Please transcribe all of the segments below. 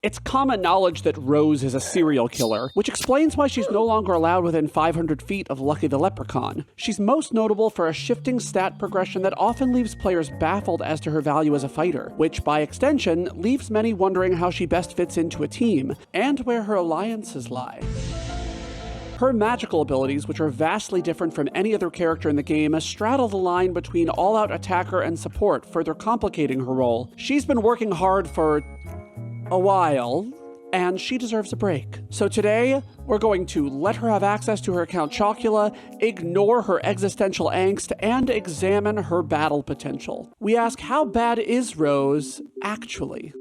It's common knowledge that Rose is a serial killer, which explains why she's no longer allowed within 500 feet of Lucky the Leprechaun. She's most notable for a shifting stat progression that often leaves players baffled as to her value as a fighter, which, by extension, leaves many wondering how she best fits into a team, and where her alliances lie. Her magical abilities, which are vastly different from any other character in the game, straddle the line between all-out attacker and support, further complicating her role. She's been working hard for a while, and she deserves a break. So today, we're going to let her have access to her account Chocula, ignore her existential angst, and examine her battle potential. We ask, how bad is Rose, actually?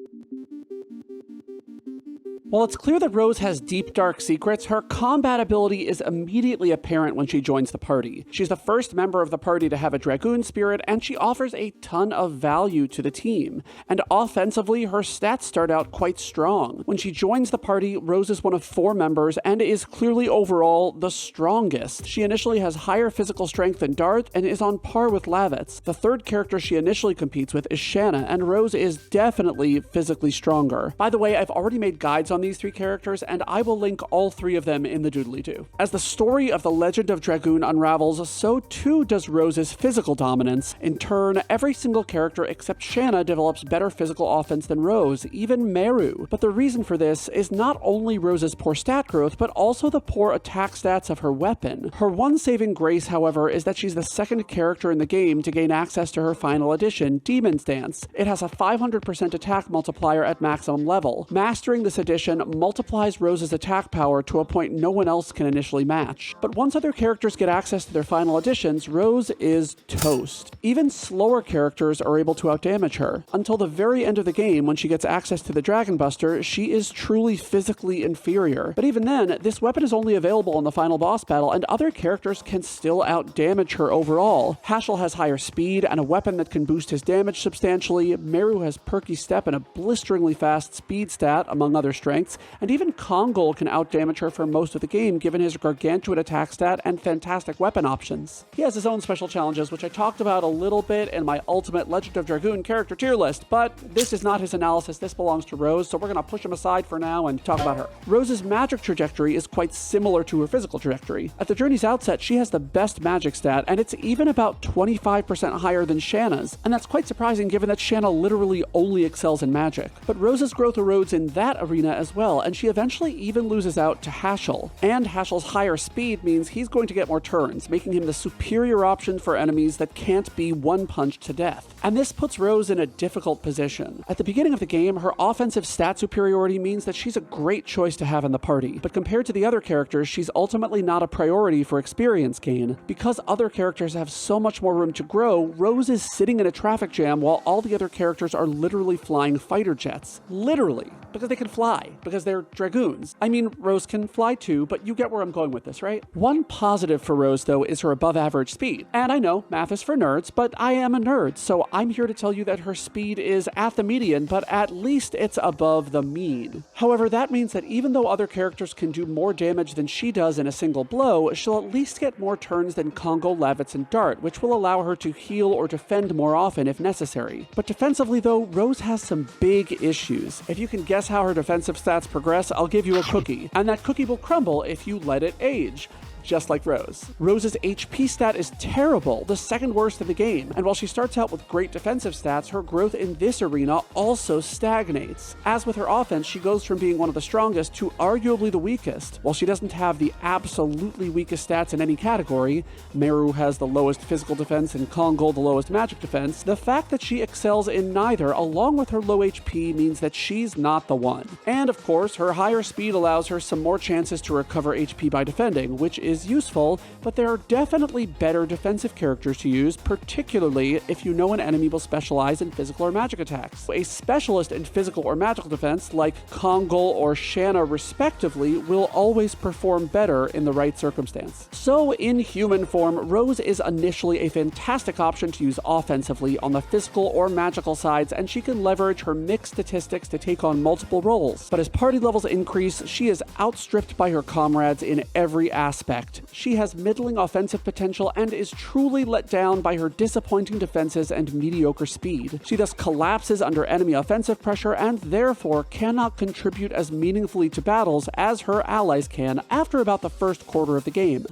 While it's clear that Rose has deep, dark secrets, her combat ability is immediately apparent when she joins the party. She's the first member of the party to have a Dragoon spirit, and she offers a ton of value to the team. And offensively, her stats start out quite strong. When she joins the party, Rose is one of 4 members and is clearly overall the strongest. She initially has higher physical strength than Dart and is on par with Lavitz. The third character she initially competes with is Shana, and Rose is definitely physically stronger. By the way, I've already made guides on these 3 characters, and I will link all 3 of them in the doodly-doo. As the story of the Legend of Dragoon unravels, so too does Rose's physical dominance. In turn, every single character except Shana develops better physical offense than Rose, even Meru. But the reason for this is not only Rose's poor stat growth, but also the poor attack stats of her weapon. Her one saving grace, however, is that she's the second character in the game to gain access to her final edition, Demon's Dance. It has a 500% attack multiplier at maximum level. Mastering this edition multiplies Rose's attack power to a point no one else can initially match. But once other characters get access to their final editions, Rose is toast. Even slower characters are able to outdamage her. Until the very end of the game, when she gets access to the Dragon Buster, she is truly physically inferior. But even then, this weapon is only available in the final boss battle, and other characters can still outdamage her overall. Haschel has higher speed and a weapon that can boost his damage substantially. Meru has perky step and a blisteringly fast speed stat, among other strengths. And even Kongol can outdamage her for most of the game given his gargantuan attack stat and fantastic weapon options. He has his own special challenges, which I talked about a little bit in my ultimate Legend of Dragoon character tier list, but this is not his analysis, this belongs to Rose, so we're gonna push him aside for now and talk about her. Rose's magic trajectory is quite similar to her physical trajectory. At the journey's outset, she has the best magic stat, and it's even about 25% higher than Shana's, and that's quite surprising given that Shana literally only excels in magic. But Rose's growth erodes in that arena as well, and she eventually even loses out to Haschel. And Haschel's higher speed means he's going to get more turns, making him the superior option for enemies that can't be one-punched to death. And this puts Rose in a difficult position. At the beginning of the game, her offensive stat superiority means that she's a great choice to have in the party, but compared to the other characters, she's ultimately not a priority for experience gain. Because other characters have so much more room to grow, Rose is sitting in a traffic jam while all the other characters are literally flying fighter jets. Literally. Because they can fly. Because they're Dragoons. I mean, Rose can fly too, but you get where I'm going with this, right? One positive for Rose, though, is her above-average speed. And I know, math is for nerds, but I am a nerd, so I'm here to tell you that her speed is at the median, but at least it's above the mean. However, that means that even though other characters can do more damage than she does in a single blow, she'll at least get more turns than Kongol, Lavitz, and Dart, which will allow her to heal or defend more often if necessary. But defensively, though, Rose has some big issues. If you can guess how her defensive stats progress, I'll give you a cookie, and that cookie will crumble if you let it age. Just like Rose. Rose's HP stat is terrible, the second worst in the game, and while she starts out with great defensive stats, her growth in this arena also stagnates. As with her offense, she goes from being one of the strongest to arguably the weakest. While she doesn't have the absolutely weakest stats in any category, Meru has the lowest physical defense and Kongol the lowest magic defense, the fact that she excels in neither, along with her low HP, means that she's not the one. And of course, her higher speed allows her some more chances to recover HP by defending, which is useful, but there are definitely better defensive characters to use, particularly if you know an enemy will specialize in physical or magic attacks. A specialist in physical or magical defense, like Kongol or Shana respectively, will always perform better in the right circumstance. So in human form, Rose is initially a fantastic option to use offensively on the physical or magical sides, and she can leverage her mixed statistics to take on multiple roles. But as party levels increase, she is outstripped by her comrades in every aspect, effect. She has middling offensive potential and is truly let down by her disappointing defenses and mediocre speed. She thus collapses under enemy offensive pressure and therefore cannot contribute as meaningfully to battles as her allies can after about the first quarter of the game.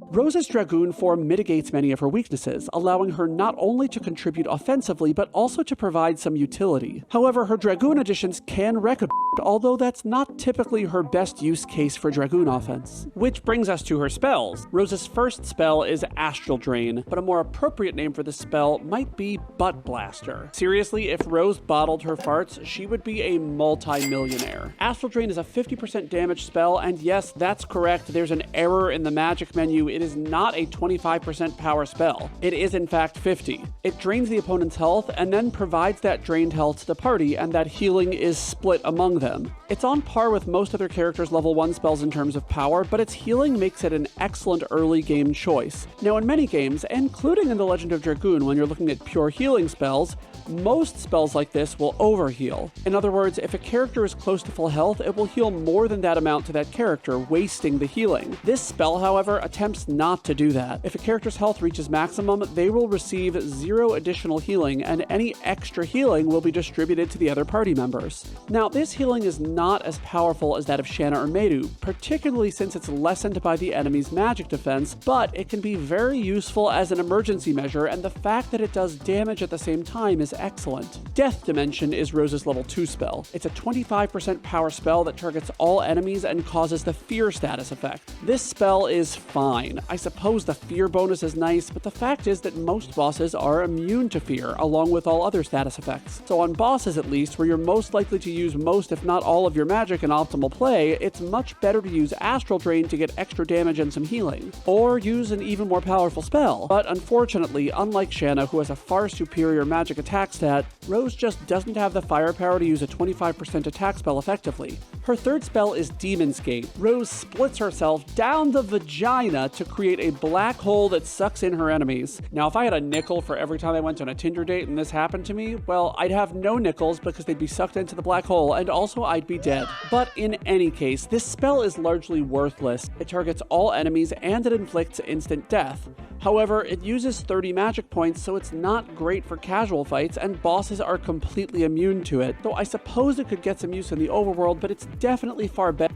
Rose's Dragoon form mitigates many of her weaknesses, allowing her not only to contribute offensively, but also to provide some utility. However, her Dragoon additions can wreck a although that's not typically her best use case for Dragoon offense. Which brings us to her spells. Rose's first spell is Astral Drain, but a more appropriate name for this spell might be Butt Blaster. Seriously, if Rose bottled her farts, she would be a multi-millionaire. Astral Drain is a 50% damage spell, and yes, that's correct, there's an error in the magic menu. It is not a 25% power spell. It is in fact 50. It drains the opponent's health and then provides that drained health to the party, and that healing is split among them. It's on par with most other characters' level 1 spells in terms of power, but its healing makes it an excellent early game choice. Now in many games, including in the Legend of Dragoon when you're looking at pure healing spells, most spells like this will overheal. In other words, if a character is close to full health, it will heal more than that amount to that character, wasting the healing. This spell, however, attempts not to do that. If a character's health reaches maximum, they will receive 0 additional healing, and any extra healing will be distributed to the other party members. Now, this healing is not as powerful as that of Shana or Meru, particularly since it's lessened by the enemy's magic defense, but it can be very useful as an emergency measure, and the fact that it does damage at the same time is excellent. Death Dimension is Rose's level 2 spell. It's a 25% power spell that targets all enemies and causes the fear status effect. This spell is fine. I suppose the fear bonus is nice, but the fact is that most bosses are immune to fear, along with all other status effects. So on bosses at least, where you're most likely to use most if not all of your magic in optimal play, it's much better to use Astral Drain to get extra damage and some healing, or use an even more powerful spell. But unfortunately, unlike Shana, who has a far superior magic attack stat, Rose just doesn't have the firepower to use a 25% attack spell effectively. Her third spell is Demon's Gate. Rose splits herself down the vagina to create a black hole that sucks in her enemies. Now, if I had a nickel for every time I went on a Tinder date and this happened to me, well, I'd have no nickels because they'd be sucked into the black hole, and also I'd be dead. But in any case, this spell is largely worthless. It targets all enemies and it inflicts instant death. However, it uses 30 magic points, so it's not great for casual fights, and bosses are completely immune to it. Though I suppose it could get some use in the overworld, but it's definitely far better.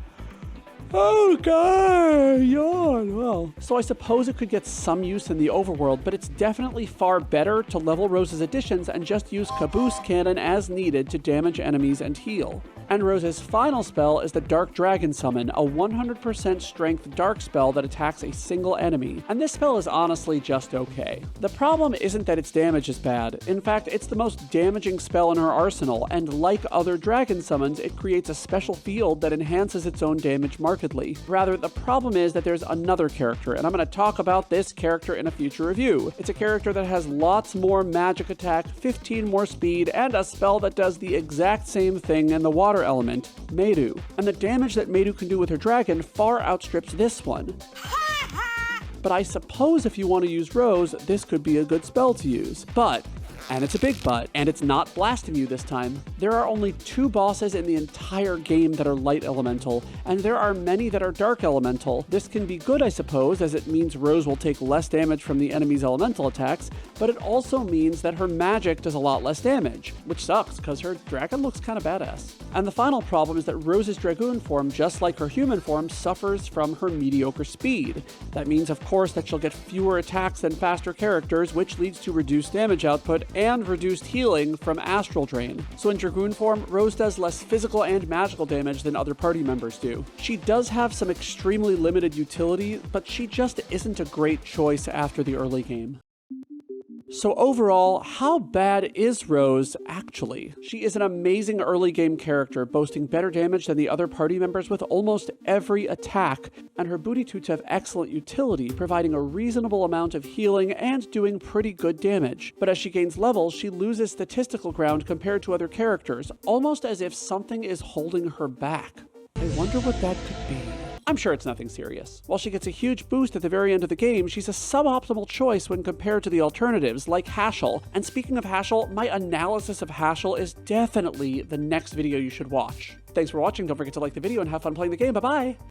Oh god, yawn. Well, so I suppose it could get some use in the overworld, but it's definitely far better to level Rose's additions and just use Caboose Cannon as needed to damage enemies and heal. And Rose's final spell is the Dark Dragon Summon, a 100% strength dark spell that attacks a single enemy. And this spell is honestly just okay. The problem isn't that its damage is bad. In fact, it's the most damaging spell in her arsenal, and like other dragon summons, it creates a special field that enhances its own damage markedly. Rather, the problem is that there's another character, and I'm going to talk about this character in a future review. It's a character that has lots more magic attack, 15 more speed, and a spell that does the exact same thing in the water element, Meru. And the damage that Meru can do with her dragon far outstrips this one. But I suppose if you want to use Rose, this could be a good spell to use. But, and it's a big but, and it's not blasting you this time, there are only 2 bosses in the entire game that are light elemental, and there are many that are dark elemental. This can be good, I suppose, as it means Rose will take less damage from the enemy's elemental attacks, but it also means that her magic does a lot less damage, which sucks because her dragon looks kind of badass. And the final problem is that Rose's Dragoon form, just like her human form, suffers from her mediocre speed. That means, of course, that she'll get fewer attacks than faster characters, which leads to reduced damage output and reduced healing from Astral Drain. So in Dragoon form, Rose does less physical and magical damage than other party members do. She does have some extremely limited utility, but she just isn't a great choice after the early game. So overall, how bad is Rose actually? She is an amazing early game character, boasting better damage than the other party members with almost every attack, and her booty toots have excellent utility, providing a reasonable amount of healing and doing pretty good damage. But as she gains levels, she loses statistical ground compared to other characters, almost as if something is holding her back. I wonder what that could be. I'm sure it's nothing serious. While she gets a huge boost at the very end of the game, she's a suboptimal choice when compared to the alternatives, like Haschel. And speaking of Haschel, my analysis of Haschel is definitely the next video you should watch. Thanks for watching, don't forget to like the video and have fun playing the game, bye-bye!